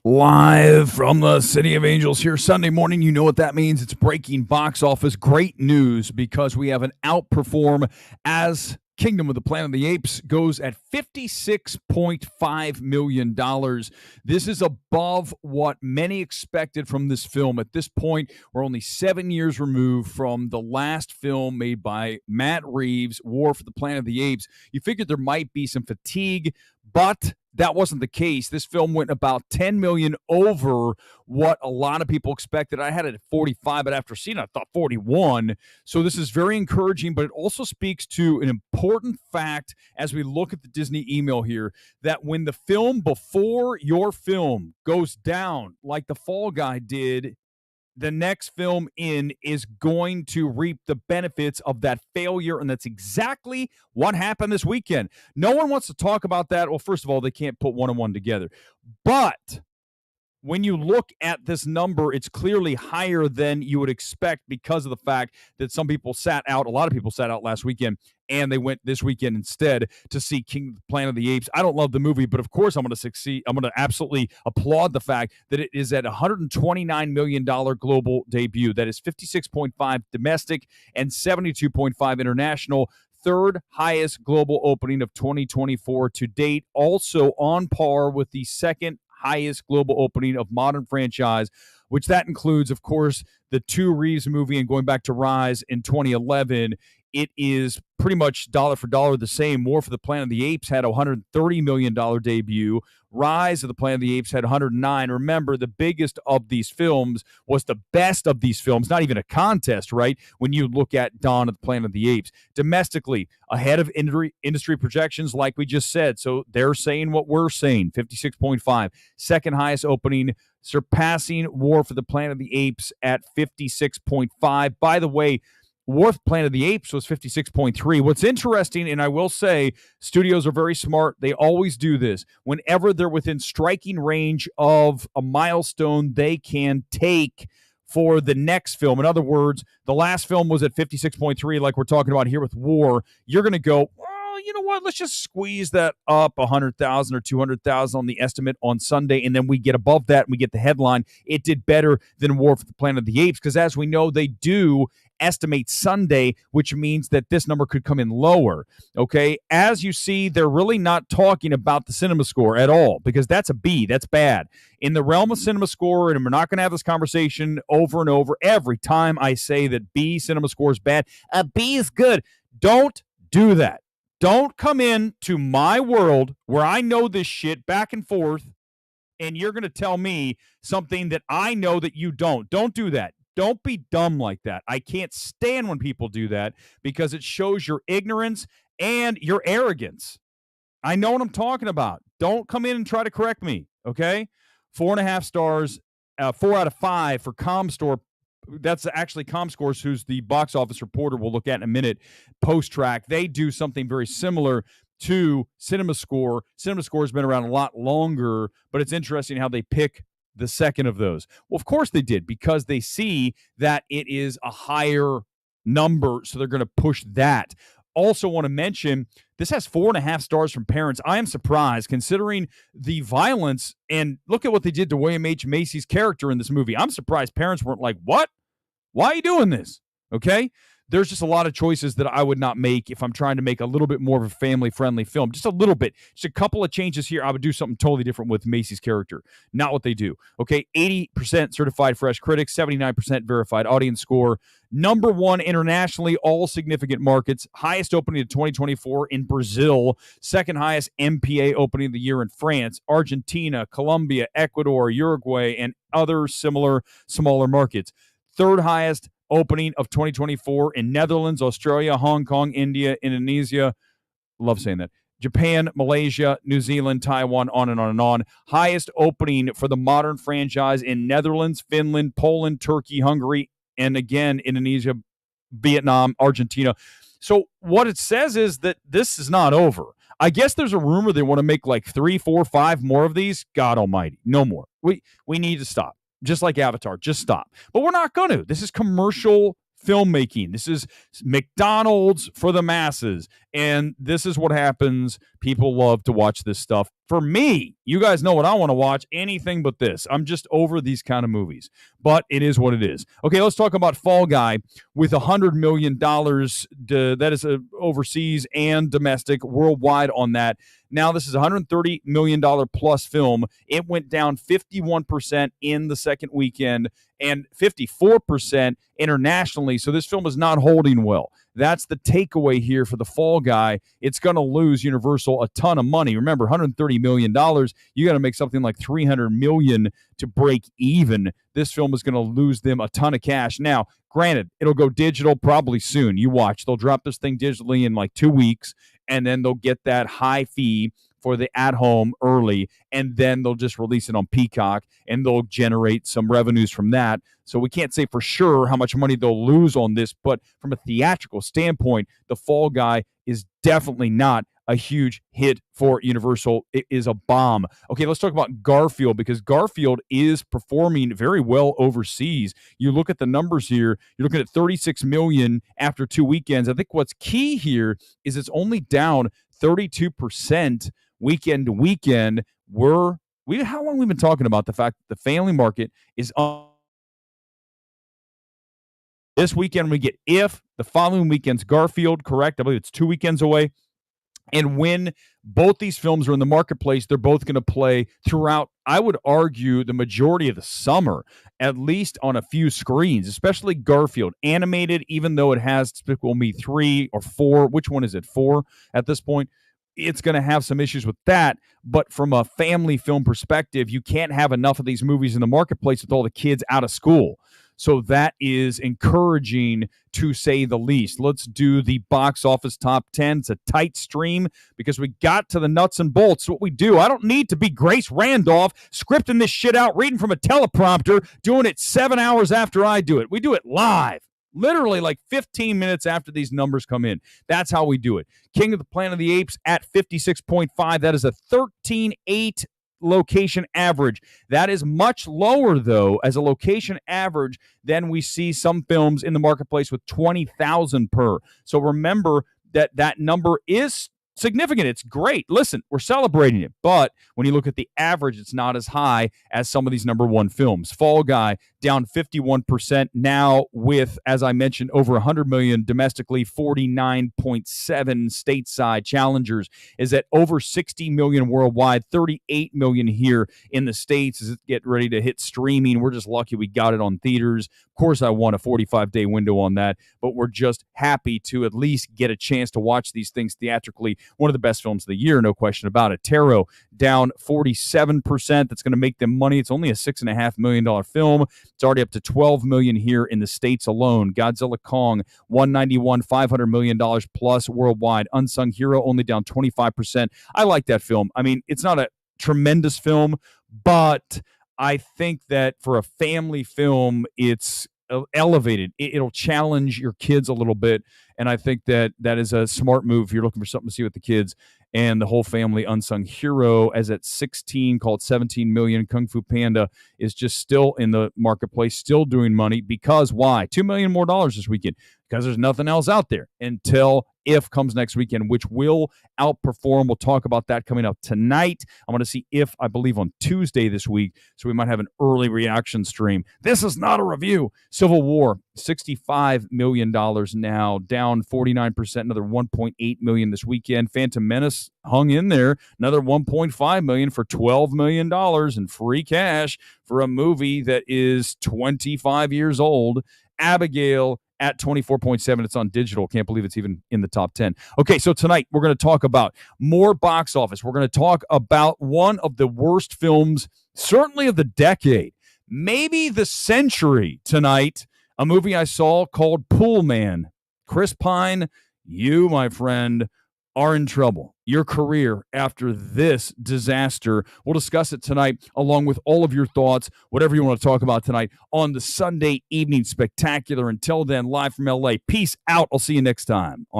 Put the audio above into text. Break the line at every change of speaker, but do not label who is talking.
Live from the City of Angels here Sunday morning. You know what that means. It's breaking box office. Great news because we have an outperform as Kingdom of the Planet of the Apes goes at $56.5 million. This is above what many expected from this film. At this point, we're only 7 years removed from the last film made by Matt Reeves, War for the Planet of the Apes. You figured there might be some fatigue, but that wasn't the case. This film went about 10 million over what a lot of people expected. I had it at 45, but after seeing it, I thought 41. So this is very encouraging, but it also speaks to an important fact as we look at the Disney email here, that when the film before your film goes down, like The Fall Guy did, the next film in is going to reap the benefits of that failure, and that's exactly what happened this weekend. No one wants to talk about that. Well, first of all, they can't put one and one together. But when you look at this number, it's clearly higher than you would expect because of the fact that some people sat out, a lot of people sat out last weekend, and they went this weekend instead to see King of the Planet of the Apes. I don't love the movie, but of course I'm going to succeed. I'm going to absolutely applaud the fact that it is at $129 million global debut. That is 56.5 domestic and 72.5 international. Third highest global opening of 2024 to date. Also on par with the second highest global opening of modern franchise, which that includes, of course, the two Reeves movie and going back to Rise in 2011. It is pretty much dollar for dollar the same. War for the Planet of the Apes had a $130 million debut. Rise of the Planet of the Apes had 109. Remember, the biggest of these films was the best of these films, not even a contest, right? When you look at Dawn of the Planet of the Apes. Domestically, ahead of industry projections, like we just said. So they're saying what we're saying, 56.5. Second highest opening, surpassing War for the Planet of the Apes at 56.5. By the way, War for the Planet of the Apes was 56.3. What's interesting, and I will say, studios are very smart. They always do this. Whenever they're within striking range of a milestone they can take for the next film. In other words, the last film was at 56.3, like we're talking about here with War. You're going to go, well, you know what? Let's just squeeze that up 100,000 or 200,000 on the estimate on Sunday, and then we get above that and we get the headline. It did better than War for the Planet of the Apes, because as we know, they do estimate Sunday, which means that this number could come in lower. Okay, as you see, they're really not talking about the cinema score at all, because that's a B. That's bad. In the realm of cinema score, and we're not going to have this conversation over and over every time I say that B cinema score is bad. A B is good. Don't do that. Don't come in to my world where I know this shit back and forth, and you're going to tell me something that I know that you don't. Don't do that. Don't be dumb like that. I can't stand when people do that, because it shows your ignorance and your arrogance. I know what I'm talking about. Don't come in and try to correct me, okay? 4.5 stars, 4 out of 5 for ComScore. That's actually ComScores, who's the box office reporter we'll look at in a minute, post-track. They do something very similar to CinemaScore. CinemaScore has been around a lot longer, but it's interesting how they pick the second of those. Well, of course they did, because they see that it is a higher number, so they're going to push that. Also want to mention, this has 4.5 stars from parents. I am surprised, considering the violence, and look at what they did to William H. Macy's character in this movie. I'm surprised parents weren't like, what? Why are you doing this? Okay? There's just a lot of choices that I would not make if I'm trying to make a little bit more of a family-friendly film. Just a little bit. Just a couple of changes here. I would do something totally different with Macy's character. Not what they do. Okay, 80% certified fresh critics, 79% verified audience score. Number one internationally, all significant markets. Highest opening of 2024 in Brazil. Second highest MPA opening of the year in France, Argentina, Colombia, Ecuador, Uruguay, and other similar smaller markets. Third highest opening of 2024 in Netherlands, Australia, Hong Kong, India, Indonesia. Love saying that. Japan, Malaysia, New Zealand, Taiwan, on and on and on. Highest opening for the modern franchise in Netherlands, Finland, Poland, Turkey, Hungary, and again, Indonesia, Vietnam, Argentina. So what it says is that this is not over. I guess there's a rumor they want to make like 3, 4, 5 more of these. God almighty, no more. We need to stop. Just like Avatar, just stop. But we're not going to. This is commercial filmmaking. This is McDonald's for the masses. And this is what happens. People love to watch this stuff. For me, you guys know what I want to watch. Anything but this. I'm just over these kind of movies. But it is what it is. Okay, let's talk about Fall Guy with $100 million. That is overseas and domestic, worldwide on that. Now, this is a $130 million plus film. It went down 51% in the second weekend and 54% internationally. So this film is not holding well. That's the takeaway here for the Fall Guy. It's going to lose Universal a ton of money. Remember, $130 million, you got to make something like $300 million to break even. This film is going to lose them a ton of cash. Now, granted, it'll go digital probably soon. You watch. They'll drop this thing digitally in like 2 weeks, and then they'll get that high fee for the at-home early, and then they'll just release it on Peacock, and they'll generate some revenues from that. So we can't say for sure how much money they'll lose on this, but from a theatrical standpoint, The Fall Guy is definitely not a huge hit for Universal. It is a bomb. Okay, let's talk about Garfield, because Garfield is performing very well overseas. You look at the numbers here, you're looking at $36 million after 2 weekends. I think what's key here is it's only down 32% weekend to weekend. How long we've been talking about the fact that the family market is up. This weekend we get If, the following weekend's Garfield, correct? I believe it's 2 weekends away. And when both these films are in the marketplace, they're both going to play throughout, I would argue, the majority of the summer, at least on a few screens, especially Garfield. Animated, even though it has Despicable Me 3 or 4. Which one is it? 4 at this point. It's going to have some issues with that. But from a family film perspective, you can't have enough of these movies in the marketplace with all the kids out of school. So that is encouraging, to say the least. Let's do the box office top 10. It's a tight stream because we got to the nuts and bolts. What we do. I don't need to be Grace Randolph scripting this shit out, reading from a teleprompter, doing it 7 hours after I do it. We do it live. Literally like 15 minutes after these numbers come in. That's how we do it. King of the Planet of the Apes at 56.5. That is a 13.8 location average. That is much lower, though, as a location average than we see some films in the marketplace with 20,000 per. So remember that number is significant. It's great. Listen, we're celebrating it. But when you look at the average, it's not as high as some of these number one films. Fall Guy down 51% now with, as I mentioned, over 100 million domestically, 49.7 stateside. Challengers is at over 60 million worldwide, 38 million here in the States as it get ready to hit streaming. We're just lucky we got it on theaters. Of course, I want a 45-day window on that, but we're just happy to at least get a chance to watch these things theatrically. One of the best films of the year, no question about it. Tarot down 47%. That's going to make them money. It's only a $6.5 million film. It's already up to $12 million here in the States alone. Godzilla Kong, $191, $500 million plus worldwide. Unsung Hero only down 25%. I like that film. I mean, it's not a tremendous film, but I think that for a family film, it's elevated. It'll challenge your kids a little bit, and I think that is a smart move if you're looking for something to see with the kids and the whole family. Unsung Hero, as at 16, called 17 million. Kung Fu Panda is just still in the marketplace, still doing money. Because why? $2 million more this weekend, because there's nothing else out there until If comes next weekend, which will outperform. We'll talk about that coming up tonight. I'm going to see If, I believe, on Tuesday this week, so we might have an early reaction stream. This is not a review. Civil War, $65 million now, down 49%, another $1.8 million this weekend. Phantom Menace hung in there, another $1.5 million for $12 million in free cash for a movie that is 25 years old. Abigail at 24.7. It's on digital. Can't believe it's even in the top 10. Okay, so tonight we're going to talk about more box office. We're going to talk about one of the worst films, certainly of the decade, maybe the century tonight, a movie I saw called Pool Man. Chris Pine, you, my friend, are in trouble. Your career after this disaster. We'll discuss it tonight along with all of your thoughts, whatever you want to talk about tonight on the Sunday Evening Spectacular. Until then, live from LA. Peace out. I'll see you next time.